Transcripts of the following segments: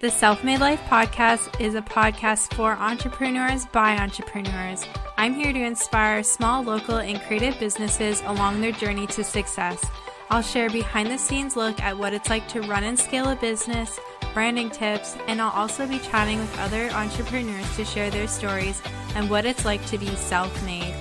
The Self-Made Life podcast is a podcast for entrepreneurs by entrepreneurs. I'm here to inspire small, local, and creative businesses along their journey to success. I'll share behind-the-scenes look at what it's like to run and scale a business, branding tips, and I'll also be chatting with other entrepreneurs to share their stories and what it's like to be self-made.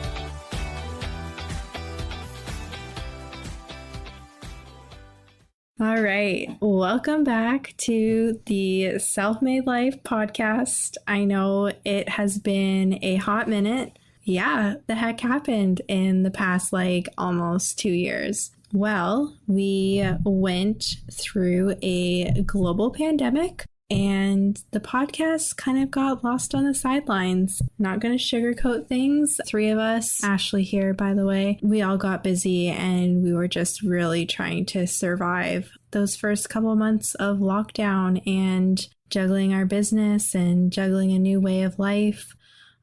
All right, welcome back to the Self-Made Life podcast. I know it has been a hot minute. Yeah, the heck happened in the past almost 2 years? Well, we went through a global pandemic and the podcast kind of got lost on the sidelines. Not going to sugarcoat things. 3 of us, Ashley here, by the way, we all got busy and we were just really trying to survive those first couple months of lockdown and juggling our business and juggling a new way of life,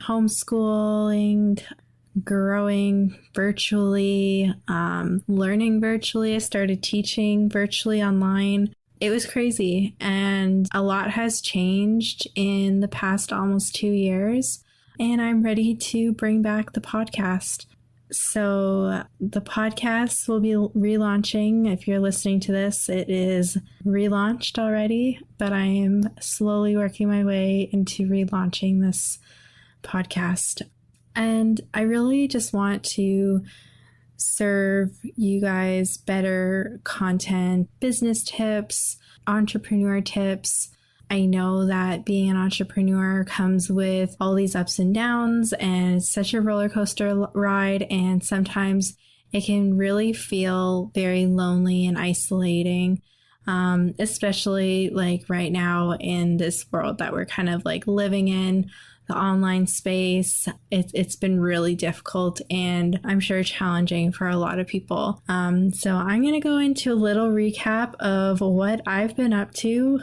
homeschooling, growing virtually, learning virtually. I started teaching virtually online. It was crazy, and a lot has changed in the past almost 2 years, and I'm ready to bring back the podcast. So the podcast will be relaunching. If you're listening to this, it is relaunched already, but I am slowly working my way into relaunching this podcast. And I really just want to serve you guys better content, business tips, entrepreneur tips. I know that being an entrepreneur comes with all these ups and downs, and it's such a roller coaster ride, and sometimes it can really feel very lonely and isolating, especially right now in this world that we're kind of living in. The online space, it's been really difficult and I'm sure challenging for a lot of people. So I'm going to go into a little recap of what I've been up to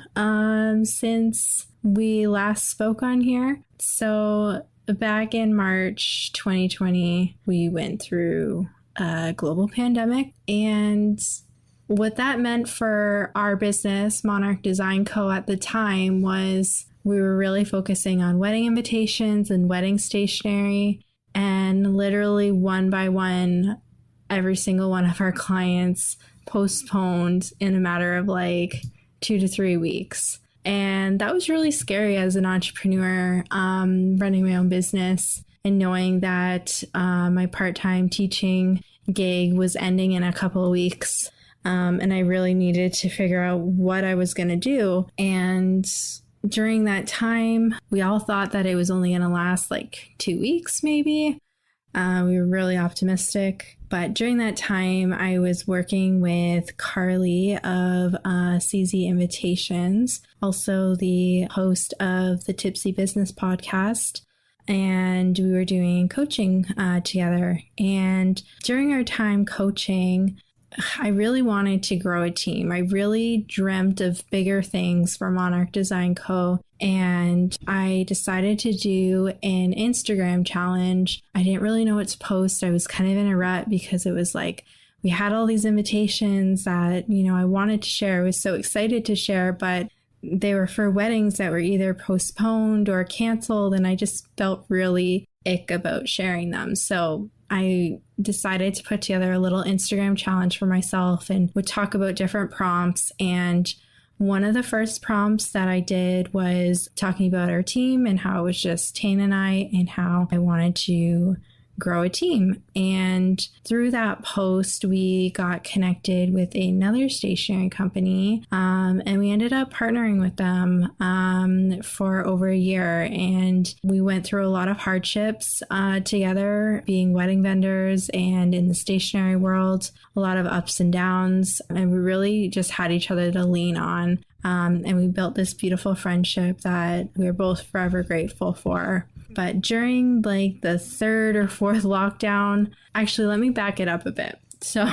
since we last spoke on here. So back in March 2020, we went through a global pandemic, and what that meant for our business, Monarch Design Co. at the time, was we were really focusing on wedding invitations and wedding stationery, and literally one by one, every single one of our clients postponed in a matter of 2 to 3 weeks. And that was really scary as an entrepreneur, running my own business and knowing that my part-time teaching gig was ending in a couple of weeks. And I really needed to figure out what I was going to do. And during that time, we all thought that it was only going to last 2 weeks, maybe. We were really optimistic. But during that time, I was working with Carly of CZ Invitations, also the host of the Tipsy Business podcast. And we were doing coaching together. And during our time coaching, I really wanted to grow a team. I really dreamt of bigger things for Monarch Design Co. And I decided to do an Instagram challenge. I didn't really know what to post. I was kind of in a rut because it was we had all these invitations that, I wanted to share. I was so excited to share, but they were for weddings that were either postponed or canceled. And I just felt really ick about sharing them. So I decided to put together a little Instagram challenge for myself and would talk about different prompts. And one of the first prompts that I did was talking about our team and how it was just Tane and I, and how I wanted to grow a team. And through that post, we got connected with another stationery company, and we ended up partnering with them for over a year. And we went through a lot of hardships together, being wedding vendors and in the stationery world, a lot of ups and downs. And we really just had each other to lean on. And we built this beautiful friendship that we're both forever grateful for. But during the 3rd or 4th lockdown, actually, let me back it up a bit. So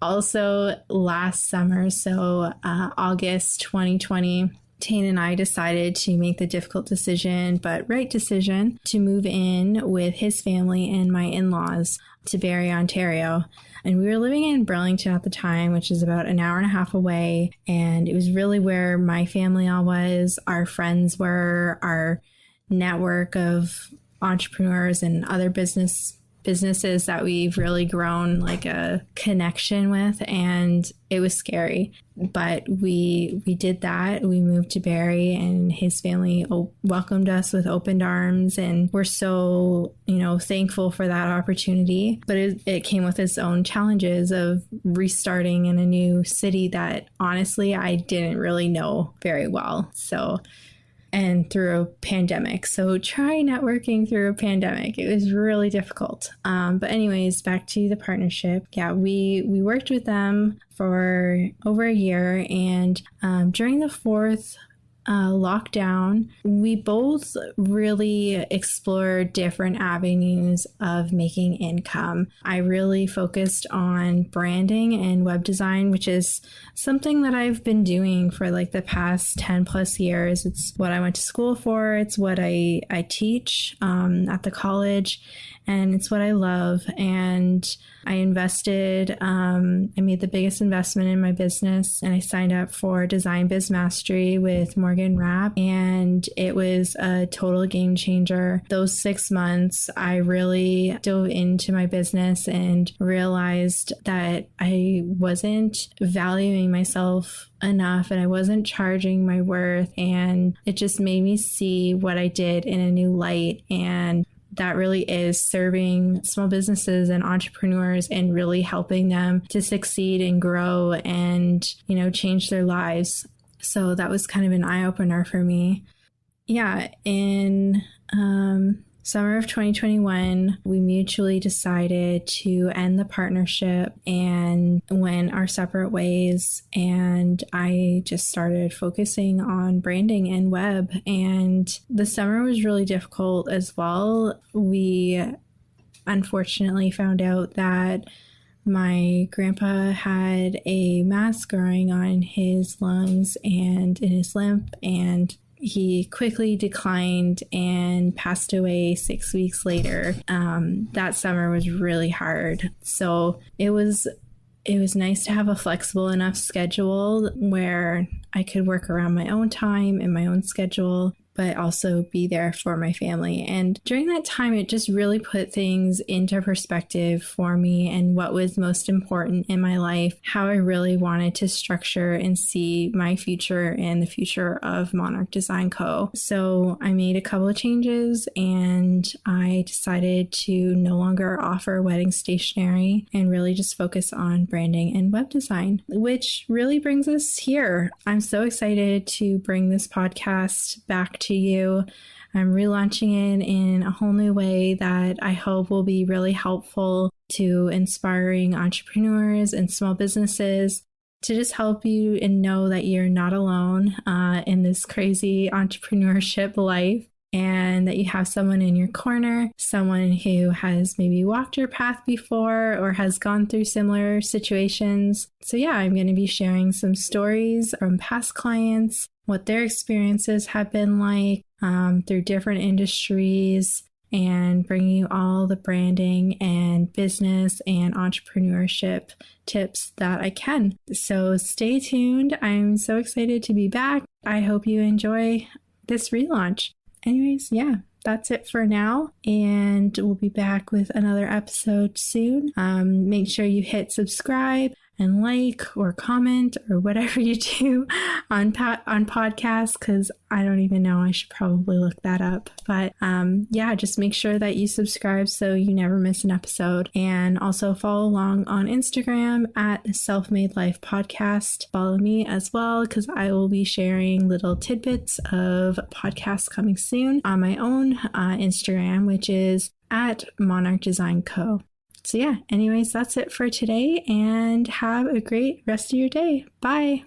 also last summer, so August 2020, Tane and I decided to make the difficult decision, but right decision, to move in with his family and my in-laws to Barrie, Ontario. And we were living in Burlington at the time, which is about an hour and a half away. And it was really where my family all was, our friends were, our network of entrepreneurs and other businesses that we've really grown like a connection with, and it was scary, but we did that. We moved to Barrie, and his family welcomed us with open arms, and we're so thankful for that opportunity. But it came with its own challenges of restarting in a new city that honestly I didn't really know very well. And through a pandemic. So try networking through a pandemic. It was really difficult. But anyways, back to the partnership. Yeah, we worked with them for over a year. And during the fourth lockdown, we both really explored different avenues of making income. I really focused on branding and web design, which is something that I've been doing for like the past 10 plus years. It's what I went to school for. It's what I teach at the college, and it's what I love. And I invested, I made the biggest investment in my business, and I signed up for Design Biz Mastery with Morgan Rapp, and it was a total game changer. Those 6 months, I really dove into my business and realized that I wasn't valuing myself enough and I wasn't charging my worth, and it just made me see what I did in a new light. And that really is serving small businesses and entrepreneurs and really helping them to succeed and grow and, change their lives. So that was kind of an eye-opener for me. Yeah, in summer of 2021, we mutually decided to end the partnership and went our separate ways. And I just started focusing on branding and web. And the summer was really difficult as well. We unfortunately found out that my grandpa had a mass growing on his lungs and in his lymph, and he quickly declined and passed away 6 weeks later. That summer was really hard. So it was nice to have a flexible enough schedule where I could work around my own time and my own schedule, but also be there for my family. And during that time, it just really put things into perspective for me and what was most important in my life, how I really wanted to structure and see my future and the future of Monarch Design Co. So I made a couple of changes, and I decided to no longer offer wedding stationery and really just focus on branding and web design, which really brings us here. I'm so excited to bring this podcast back to you. I'm relaunching it in a whole new way that I hope will be really helpful to inspiring entrepreneurs and small businesses, to just help you and know that you're not alone in this crazy entrepreneurship life, and that you have someone in your corner, someone who has maybe walked your path before or has gone through similar situations. So yeah, I'm going to be sharing some stories from past clients, what their experiences have been like through different industries, and bringing you all the branding and business and entrepreneurship tips that I can. So stay tuned. I'm so excited to be back. I hope you enjoy this relaunch. Anyways, yeah, that's it for now, and we'll be back with another episode soon. Make sure you hit subscribe and like or comment or whatever you do on podcasts, because I don't even know. I should probably look that up. But yeah, just make sure that you subscribe so you never miss an episode. And also follow along on Instagram at Self-Made Life Podcast. Follow me as well, because I will be sharing little tidbits of podcasts coming soon on my own Instagram, which is at Monarch Design Co. So yeah, anyways, that's it for today, and have a great rest of your day. Bye.